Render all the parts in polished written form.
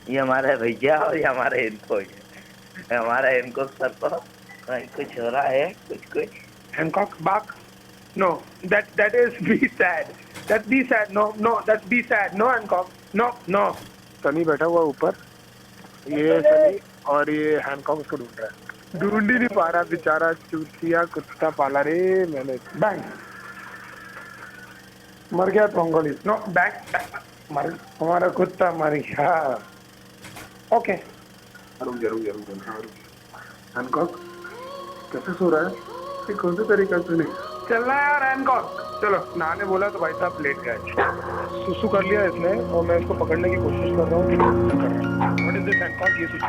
ये हमारा भैया और ये हमारा इनको हमारा इनको सर को कुछ हो रहा है कुछ। Hancock, back. No, that is be sad. That be sad. No, that be sad. No, Hancock. No. Sunny बैठा हुआ ऊपर, ये सनी और ये हैंकॉक उसको ढूंढ रहा है। ढूंढ ही नहीं पा रहा बेचारा, चूतिया कुत्ता पाला रे मैंने। Bang. मर गया पोंगोली। No, bang. मर हमारा कुत्ता मर गया। ओके। रुक जा। हैंकॉक कैसे सो रहा है? ये कौन सा तरीका से नहीं चल रहा है यार हैंकॉक। चलो नहाने बोला तो भाई साहब लेट गए। सुसु कर लिया इसने और मैं इसको पकड़ने की कोशिश कर रहा हूँ कि क्या कर रहा है। What is this Hancock? ये सुसु।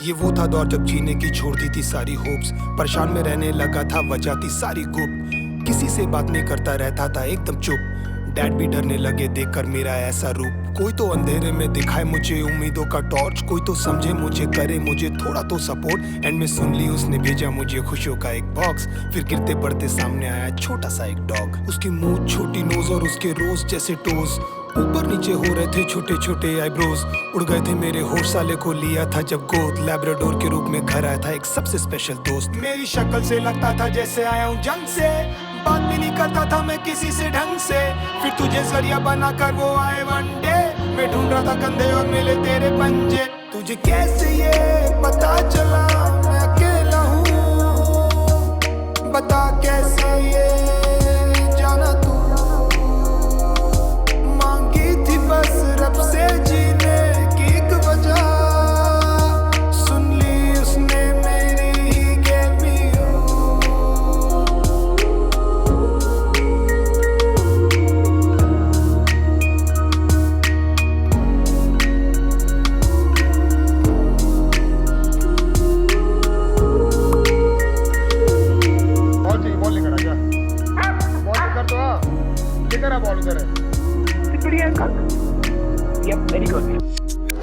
ये वो था दौर जब जीने की छोड़ दी थी सारी होप्स, परेशान में रहने लगा था, वजह थी सारी गुप्त, किसी से बात नहीं करता रहता था एकदम चुप। डैड भी डरने लगे देखकर मेरा ऐसा रूप, कोई तो अंधेरे में दिखाए मुझे उम्मीदों का टॉर्च, कोई तो समझे मुझे, करे मुझे थोड़ा तो सपोर्ट। एंड में सुन ली उसने भेजा मुझे खुशियों का एक बॉक्स, फिर गिरते पड़ते सामने आया छोटा सा एक डॉग। उसकी मुंह छोटी नोज और उसके रोज जैसे टोज, ऊपर नीचे हो रहे थे छोटे छोटे आईब्रोज। उड़ गए थे मेरे होश, साले को लिया था जब गोद, लैब्राडोर के रूप में घर आया था एक सबसे स्पेशल दोस्त। मेरी शक्ल से लगता था जैसे आया हूँ जंग से, बात भी नहीं करता था मैं किसी से ढंग से, फिर तुझे जरिया बनाकर वो आए वन डे। मैं ढूंढ रहा था कंधे और मिले तेरे पंजे, तुझे कैसे ये पता चला मैं अकेला हूँ, बता कैसे ये जाना तू, मांगी थी बस रब से जीने की एक वजह, सुन ली उसने मेरी ही gave me you। बॉल लेकर आ जा, बॉल लेकर तो आ, लेकर आ बॉल उधर है। Very good.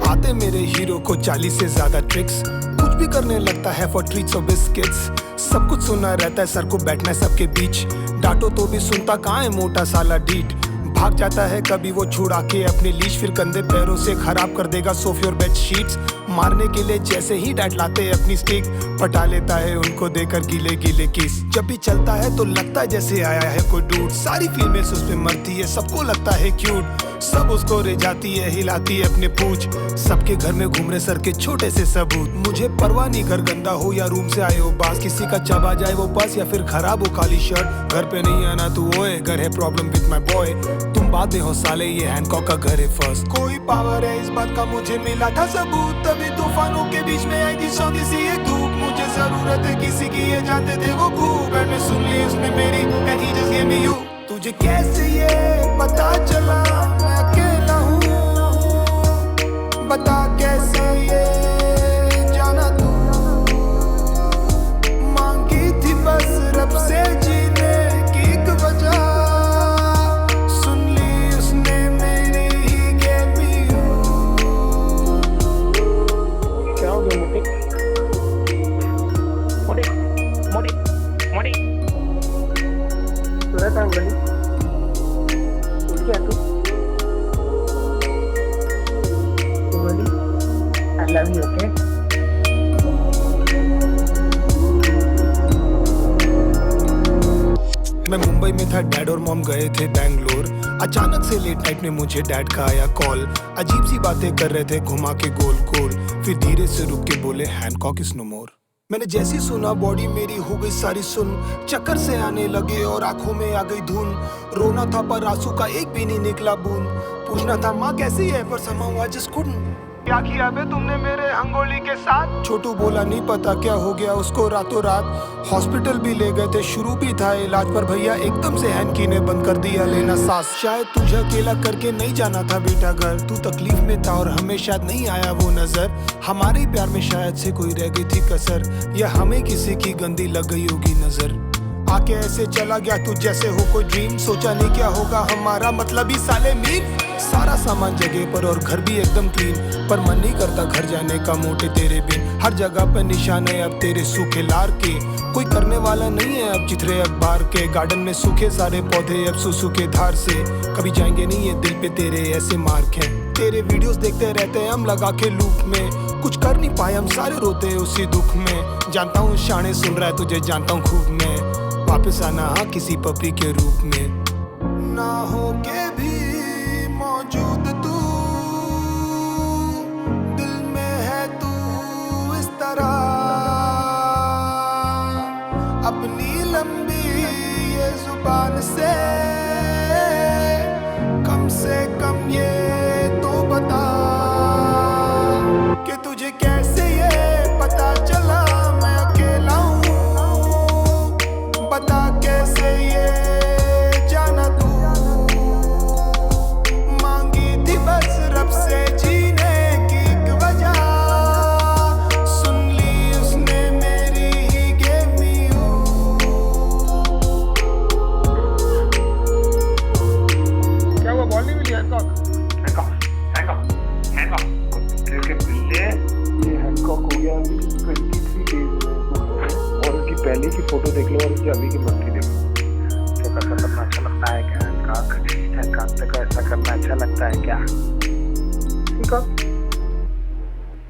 आते मेरे हीरो को 40 से ज्यादा ट्रिक्स, कुछ भी करने लगता है फॉर ट्रीट्स और बिस्किट्स, सब कुछ सुना रहता है, सर को बैठना है सबके बीच, डांटो तो भी सुनता कहाँ है मोटा साला डीट, भाग जाता है कभी वो छुड़ा के अपने लीश, फिर गंदे पैरों से खराब कर देगा सोफे और बेड शीट्स, मारने के लिए जैसे ही डैड लाते अपनी स्टिक, पटा लेता है उनको देकर गीले गीले किस, जब भी चलता है तो लगता है जैसे आया है कोई डूड, सारी फीमेल्स उस पे मरती है, सबको लगता है क्यूट, सब उसको रिझाती है हिलाती है अपने पूछ, सबके घर में घूम रहे सर के छोटे से सबूत, मुझे परवाह नहीं घर गंदा हो या रूम से आए हो बास, किसी का चबा जाए वो बस या फिर खराब हो काली शर्ट, घर पे नहीं आना तू ओए, घर है प्रॉब्लम विद माय बॉय, तुम बाद में हो साले, ये हैंकॉक का घर है फर्स्ट। कोई पावर है इस बात का मुझे मिला था सबूत, तभी तूफानों के बीच में आई थी सौंधी सी एक धूप, मुझे जरूरत है किसी की ये जानते थे वो खूब, एंड में सुन ली उसने मेरी and he just give me you. तुझे कैसे ये पता चला मैं अकेला हूँ, बता कैसे ये जाना तू, मांगी थी बस रब से जीने की एक वजह, सुन ली उसने मेरी ही gave me you। क्या हो गया मोटे? सूरत अंगली क्या तू? I love you, okay? मैं मुंबई में था, डैड और मॉम गए थे बैंगलोर, अचानक से लेट नाइट में मुझे डैड का आया कॉल, अजीब सी बातें कर रहे थे घुमा के गोल गोल, फिर धीरे से रुक के बोले हैंकॉक इज नो मोर। मैंने जैसी सुना बॉडी मेरी हो गई सारी सुन, चक्कर से आने लगे और आंखों में आ गई धुन, रोना था पर आंसू का एक भी नहीं निकला बूंद, पूछना था माँ कैसी है पर somehow I just couldn't। क्या किया बे तुमने मेरे हंगोली के साथ? छोटू बोला नहीं पता क्या हो गया उसको रातों रात, हॉस्पिटल भी ले गए थे, शुरू भी था इलाज, पर भैया एकदम से हैंकी ने बंद कर दिया लेना सांस। शायद तुझे अकेला करके नहीं जाना था बेटा घर, तू तकलीफ में था और हमें शायद नहीं आया वो नजर, हमारे प्यार में शायद से कोई रह गई थी कसर, या हमें किसी की गंदी लग गई होगी नजर। आके ऐसे चला गया तू जैसे हो कोई ड्रीम। सोचा नहीं क्या होगा हमारा मतलब ही साले मीन। सारा सामान जगह पर और घर भी एकदम क्लीन, पर मन नहीं करता घर जाने का मोटे तेरे बिन। हर जगह पे निशान है अब तेरे सूखे लार के, कोई करने वाला नहीं है अब चिथरे अखबार के। गार्डन में सूखे सारे पौधे अब सुसु के धार से, कभी जाएंगे नहीं ये दिल पे तेरे ऐसे मार्क हैं। तेरे वीडियोस देखते रहते हैं हम लगा के लूप में, कुछ कर नहीं पाए हम सारे रोते हैं उसी दुख में। जानता हूँ शाने सुन रहा है तुझे जानता हूँ खूब मैं, वापस आना हाँ किसी पपी के रूप में। ना हो के भी मौजूद तू, दिल में है तू इस तरह। अपनी लंबी ये जुबान से कम ये तो बता कि तुझे कैसे ये पता चला मैं अकेला हूँ। बता कैसे ये जाना तू, मांगी थी बस रब से जीने की एक वजह, सुन ली उसने मेरी ही gave me you। क्या हुआ, बॉल नहीं मिली? ये हैंकॉक हो गया अभी 23 डेज में, और उसकी पहले की फोटो देख लो और उसकी अभी की मंथली देख लो। तो कैसा करना अच्छा लगता है क्या हैंकॉक को ऐसा करना अच्छा लगता है क्या? Hancock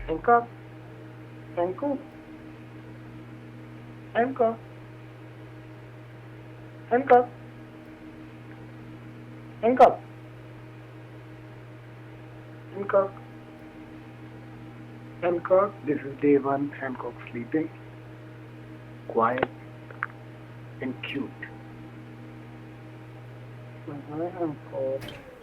Hancock Hancock Hancock Hancock Hancock Hancock. Hancock, this is day 1. Hancock sleeping, quiet and cute. Hancock.